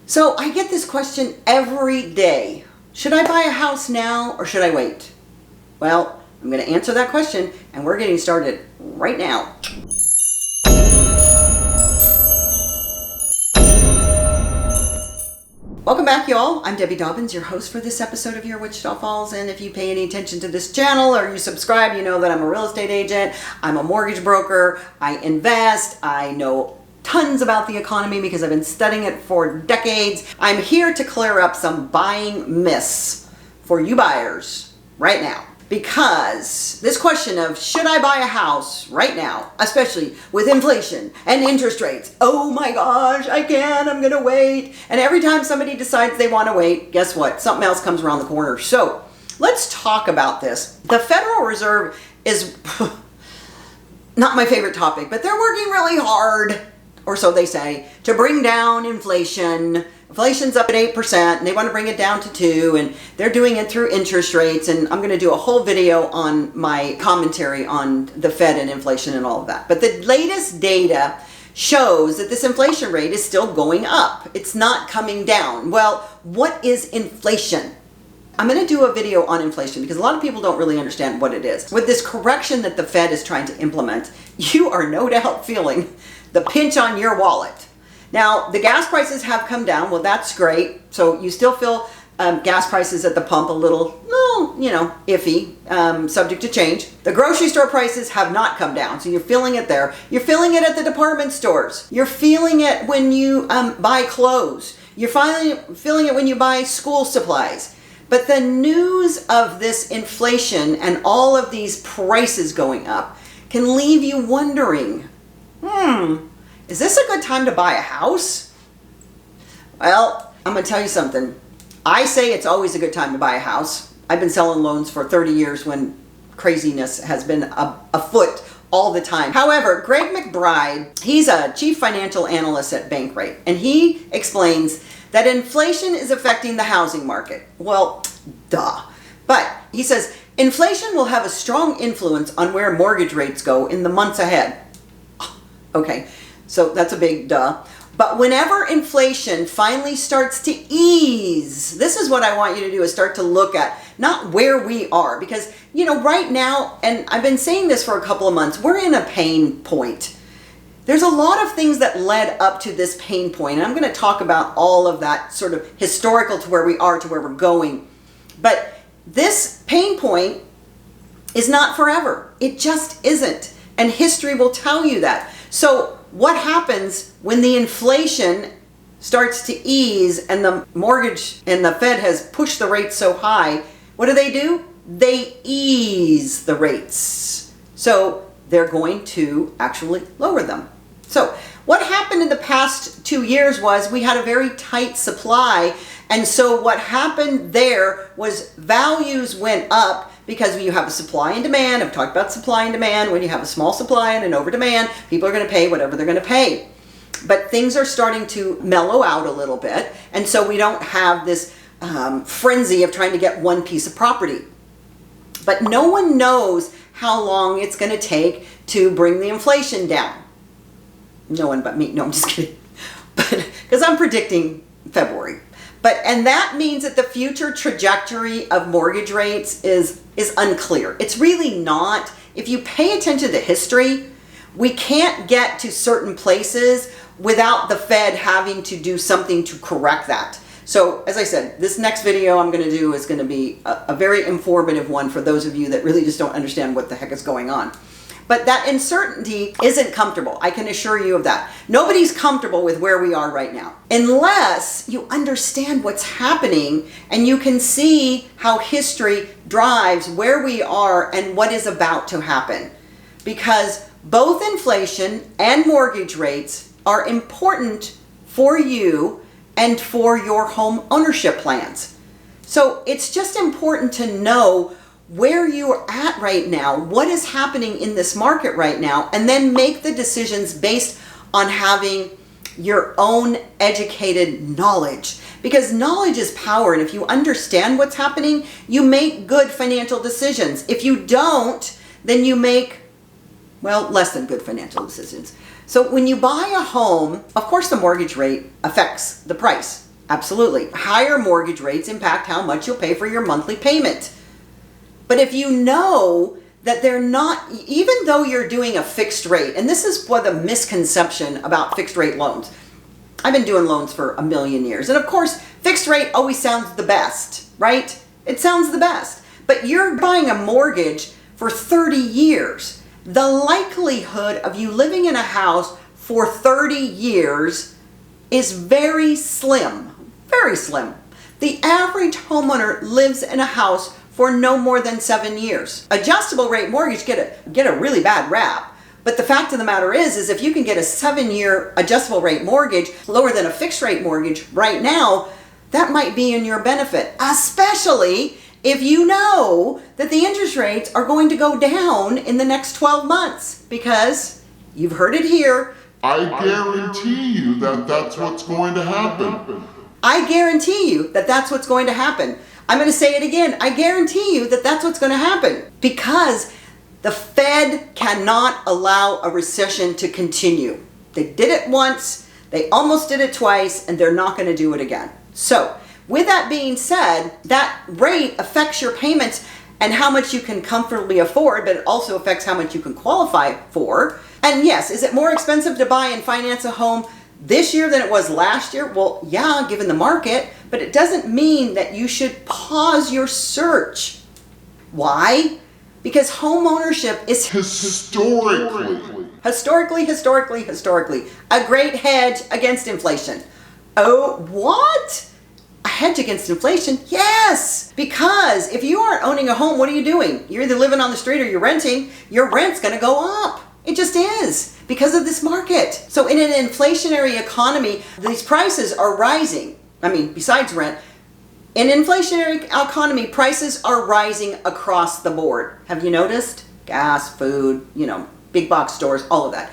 So I get this question every day. Should I buy a house now or should I wait? Well, I'm going to answer that question and we're getting started right now. Welcome back, y'all. I'm Debbie Dobbins, your host for this episode of your Wichita Falls. And if you pay any attention to this channel or you subscribe, you know that I'm a real estate agent. I'm a mortgage broker. I invest. I know tons about the economy because I've been studying it for decades. I'm here to clear up some buying myths for you buyers right now. Because this question of should I buy a house right now, especially with inflation and interest rates, oh my gosh, I can't, I'm gonna wait. And every time somebody decides they wanna wait, guess what? Something else comes around the corner. So let's talk about this. The Federal Reserve is not my favorite topic, but they're working really hard, or so they say, to bring down inflation. Inflation's up at 8% and they want to bring it down to 2%, and they're doing it through interest rates. And I'm going to do a whole video on my commentary on the Fed and inflation and all of that. But the latest data shows that this inflation rate is still going up. It's not coming down. Well, what is inflation? I'm going to do a video on inflation because a lot of people don't really understand what it is. With this correction that the Fed is trying to implement, you are no doubt feeling the pinch on your wallet. Now, the gas prices have come down. Well, that's great. So you still feel gas prices at the pump a little, iffy, subject to change. The grocery store prices have not come down. So you're feeling it there. You're feeling it at the department stores. You're feeling it when you buy clothes. You're feeling it when you buy school supplies. But the news of this inflation and all of these prices going up can leave you wondering, is this a good time to buy a house? Well, I'm going to tell you something. I say it's always a good time to buy a house. I've been selling loans for 30 years when craziness has been afoot all the time. However, Greg McBride, he's a chief financial analyst at Bankrate, and he explains that inflation is affecting the housing market. Well, duh. But he says inflation will have a strong influence on where mortgage rates go in the months ahead. Okay. So that's a big duh. But whenever inflation finally starts to ease, this is what I want you to do, is start to look at not where we are. Because, right now, and I've been saying this for a couple of months, we're in a pain point. There's a lot of things that led up to this pain point. And I'm going to talk about all of that sort of historical to where we are, to where we're going. But this pain point is not forever. It just isn't. And history will tell you that. So what happens when the inflation starts to ease and the mortgage and the Fed has pushed the rates so high? What do? They ease the rates. So they're going to actually lower them. So what happened in the past 2 years was we had a very tight supply. And so what happened there was values went up because when you have a supply and demand, I've talked about supply and demand, when you have a small supply and an over demand, people are going to pay whatever they're going to pay. But things are starting to mellow out a little bit. And so we don't have this frenzy of trying to get one piece of property. But no one knows how long it's going to take to bring the inflation down. No one but me. No, I'm just kidding. Because I'm predicting February. And that means that the future trajectory of mortgage rates is unclear. It's really not. If you pay attention to history, we can't get to certain places without the Fed having to do something to correct that. So as I said, this next video I'm going to do is going to be a very informative one for those of you that really just don't understand what the heck is going on. But that uncertainty isn't comfortable. I can assure you of that. Nobody's comfortable with where we are right now, unless you understand what's happening and you can see how history drives where we are and what is about to happen. Because both inflation and mortgage rates are important for you and for your home ownership plans. So it's just important to know where you are at right now, what is happening in this market right now, and then make the decisions based on having your own educated knowledge. Because knowledge is power, and if you understand what's happening, you make good financial decisions. If you don't, then you make, less than good financial decisions. So when you buy a home, of course the mortgage rate affects the price. Absolutely. Higher mortgage rates impact how much you'll pay for your monthly payment. But if you know that they're not, even though you're doing a fixed rate, and this is what the misconception about fixed rate loans. I've been doing loans for a million years. And of course, fixed rate always sounds the best, right? It sounds the best. But you're buying a mortgage for 30 years. The likelihood of you living in a house for 30 years is very slim. Very slim. The average homeowner lives in a house for no more than 7 years. Adjustable rate mortgage get a really bad rap. But the fact of the matter is if you can get a 7-year adjustable rate mortgage lower than a fixed rate mortgage right now, that might be in your benefit, especially if you know that the interest rates are going to go down in the next 12 months, because you've heard it here. I guarantee you that that's what's going to happen. I guarantee you that that's what's going to happen. I'm going to say it again. I guarantee you that that's what's going to happen, because the Fed cannot allow a recession to continue. They did it once, they almost did it twice, and they're not going to do it again. So, with that being said, that rate affects your payments and how much you can comfortably afford, but it also affects how much you can qualify for. And yes, is it more expensive to buy and finance a home this year than it was last year? Well, yeah, given the market, but it doesn't mean that you should pause your search. Why? Because home ownership is historically a great hedge against inflation. Oh, what? A hedge against inflation? Yes! Because if you aren't owning a home, what are you doing? You're either living on the street or you're renting. Your rent's going to go up. It just is, because of this market. So in an inflationary economy, these prices are rising. I mean, besides rent, in an inflationary economy, prices are rising across the board. Have you noticed? Gas, food, big box stores, all of that.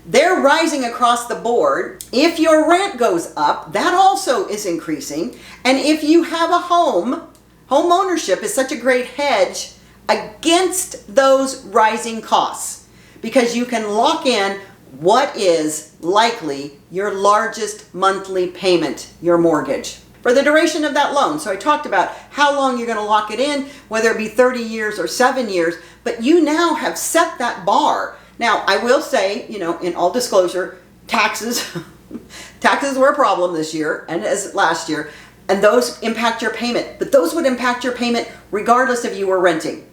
They're rising across the board. If your rent goes up, that also is increasing. And if you have a home ownership is such a great hedge against those rising costs, because you can lock in what is likely your largest monthly payment, your mortgage, for the duration of that loan. So I talked about how long you're going to lock it in, whether it be 30 years or 7 years, but you now have set that bar. Now, I will say, in all disclosure, taxes were a problem this year and as last year, and those impact your payment. But those would impact your payment regardless if you were renting.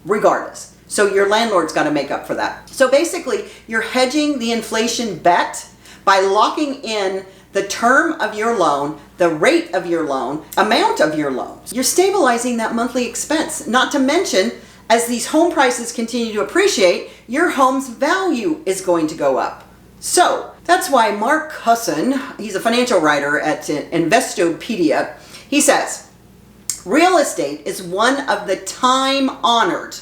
Regardless. So your landlord's got to make up for that. So basically, you're hedging the inflation bet by locking in the term of your loan, the rate of your loan, amount of your loan. You're stabilizing that monthly expense. Not to mention, as these home prices continue to appreciate, your home's value is going to go up. So that's why Mark Husson, he's a financial writer at Investopedia, he says, real estate is one of the time-honored,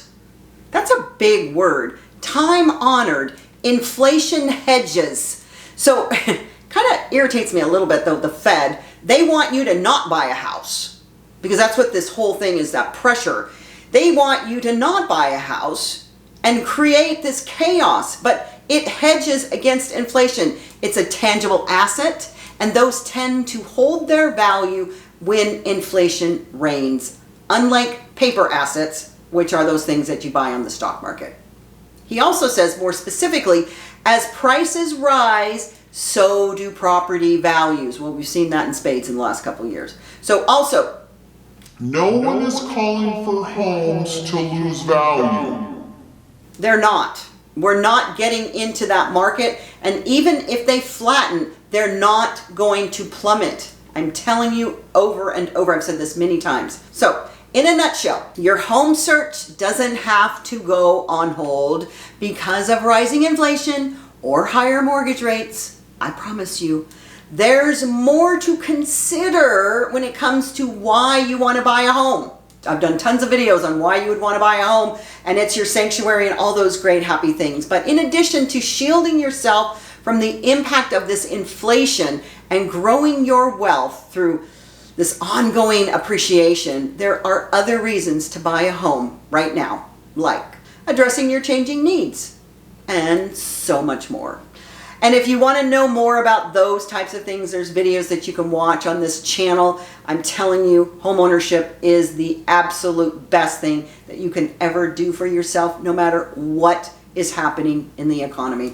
that's a big word, time-honored inflation hedges. So kind of irritates me a little bit though, the Fed, they want you to not buy a house, because that's what this whole thing is, that pressure. They want you to not buy a house and create this chaos, but it hedges against inflation. It's a tangible asset, and those tend to hold their value when inflation reigns, unlike paper assets, which are those things that you buy on the stock market. He also says, more specifically, as prices rise, so do property values. Well, we've seen that in spades in the last couple of years. So also, no one is calling for homes to lose value. They're not. We're not getting into that market. And even if they flatten, they're not going to plummet. I'm telling you over and over. I've said this many times. So, in a nutshell, your home search doesn't have to go on hold because of rising inflation or higher mortgage rates. I promise you. There's more to consider when it comes to why you want to buy a home. I've done tons of videos on why you would want to buy a home, and it's your sanctuary and all those great happy things. But in addition to shielding yourself from the impact of this inflation and growing your wealth through this ongoing appreciation, there are other reasons to buy a home right now, like addressing your changing needs and so much more. And if you want to know more about those types of things, there's videos that you can watch on this channel. I'm telling you, homeownership is the absolute best thing that you can ever do for yourself, no matter what is happening in the economy.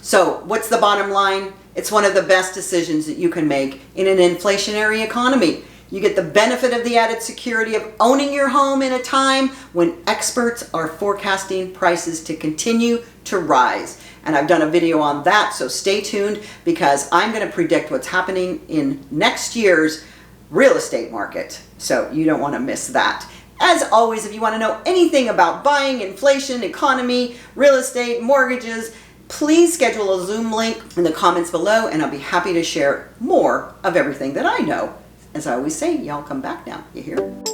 So what's the bottom line? It's one of the best decisions that you can make in an inflationary economy. You get the benefit of the added security of owning your home in a time when experts are forecasting prices to continue to rise. And I've done a video on that, so stay tuned, because I'm going to predict what's happening in next year's real estate market. So you don't want to miss that. As always, if you want to know anything about buying, inflation, economy, real estate, mortgages, please schedule a Zoom link in the comments below, and I'll be happy to share more of everything that I know. As I always say, y'all come back now. You hear?